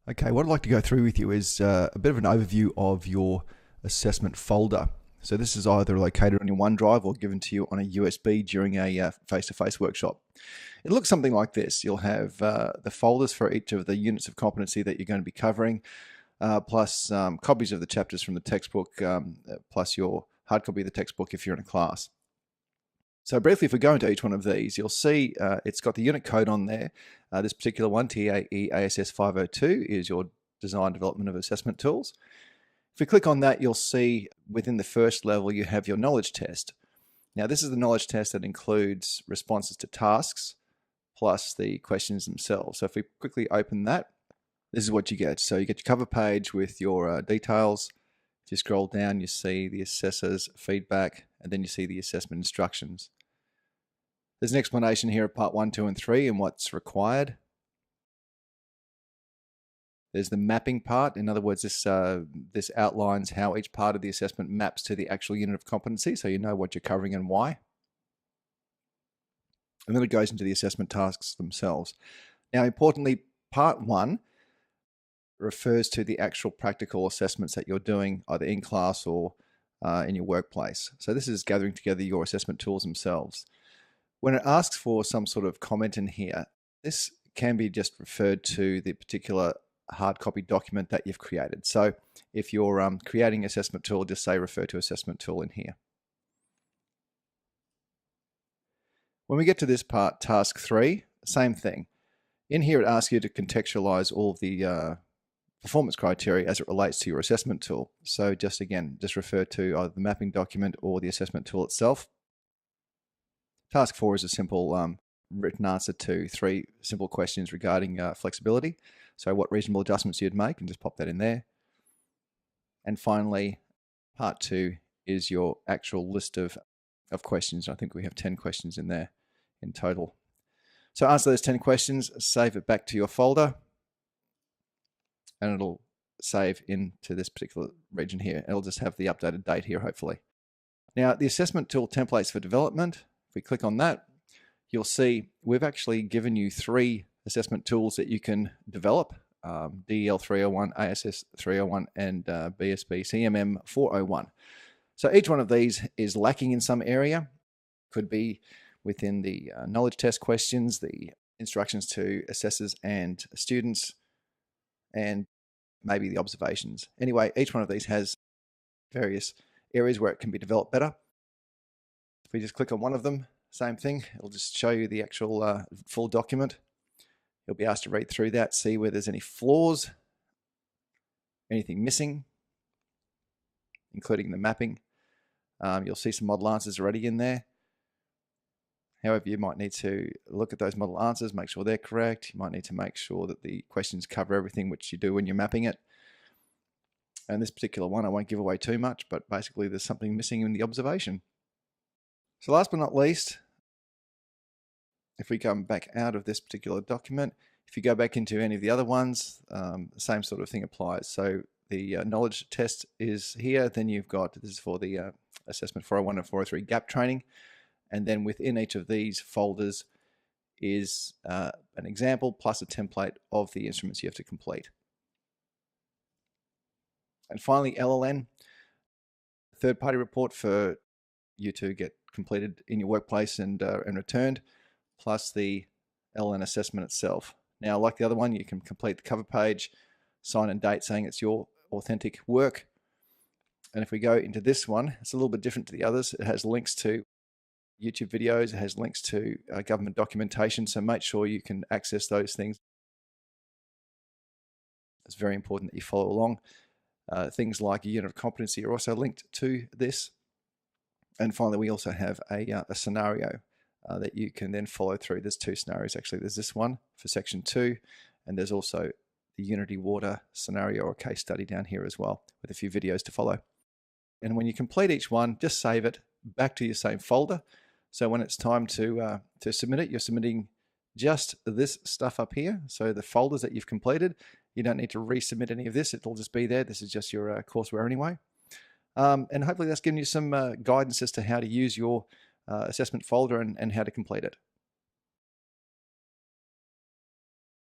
Okay, what I'd like to go through with you is a bit of an overview of your assessment folder. So this is either located on your OneDrive or given to you on a USB during a face-to-face workshop. It looks something like this. You'll have the folders for each of the units of competency that you're going to be covering, plus copies of the chapters from the textbook, plus your hard copy of the textbook if you're in a class. So briefly, if we go into each one of these, you'll see it's got the unit code on there. This particular one, TAE ASS 502, is your design development of assessment tools. If we click on that, you'll see within the first level you have your knowledge test. Now this is the knowledge test that includes responses to tasks plus the questions themselves. So if we quickly open that, this is what you get. So you get your cover page with your details. If you scroll down, you see the assessor's feedback, and then you see the assessment instructions. There's an explanation here of part 1, 2, and 3 and what's required. There's the mapping part. In other words, this outlines how each part of the assessment maps to the actual unit of competency, so you know what you're covering and why. And then it goes into the assessment tasks themselves. Now, importantly, part 1 refers to the actual practical assessments that you're doing either in class or in your workplace. So this is gathering together your assessment tools themselves. When it asks for some sort of comment in here, this can be just referred to the particular hard copy document that you've created. So if you're creating assessment tool, just say refer to assessment tool in here. When we get to this part, task 3, same thing. In here it asks you to contextualize all of the performance criteria as it relates to your assessment tool. So just refer to either the mapping document or the assessment tool itself. Task 4 is a simple written answer to 3 simple questions regarding flexibility. So what reasonable adjustments you'd make, and just pop that in there. And finally, part 2 is your actual list of questions. I think we have 10 questions in there in total. So answer those 10 questions, save it back to your folder, and it'll save into this particular region here. It'll just have the updated date here, hopefully. Now, the assessment tool templates for development, if we click on that, you'll see we've actually given you 3 assessment tools that you can develop, DEL 301, ASS 301, and BSB CMM 401. So each one of these is lacking in some area. Could be within the knowledge test questions, the instructions to assessors and students, and maybe the observations. Anyway, each one of these has various areas where it can be developed better. If we just click on one of them, same thing, it'll just show you the actual full document. You'll be asked to read through that, see where there's any flaws, anything missing, including the mapping. You'll see some model answers already in there. However, you might need to look at those model answers, make sure they're correct. You might need to make sure that the questions cover everything, which you do when you're mapping it. And this particular one, I won't give away too much, but basically there's something missing in the observation. So last but not least, if we come back out of this particular document, if you go back into any of the other ones, the same sort of thing applies. So the knowledge test is here. Then you've got, this is for the assessment 401 and 403 gap training. And then within each of these folders is an example plus a template of the instruments you have to complete. And finally, LLN, third-party report for you to get completed in your workplace and returned, plus the LLN assessment itself. Now, like the other one, you can complete the cover page, sign and date saying it's your authentic work. And if we go into this one, it's a little bit different to the others. It has links to YouTube videos, it has links to government documentation, so make sure you can access those things. It's very important that you follow along. Things like a unit of competency are also linked to this. And finally, we also have a scenario that you can then follow through. There's 2 scenarios actually. There's this one for section 2, and there's also the Unity Water scenario or case study down here as well, with a few videos to follow. And when you complete each one, just save it back to your same folder. So when it's time to submit it, you're submitting just this stuff up here. So the folders that you've completed, you don't need to resubmit any of this. It'll just be there. This is just your courseware anyway. And hopefully that's given you some guidance as to how to use your assessment folder and how to complete it.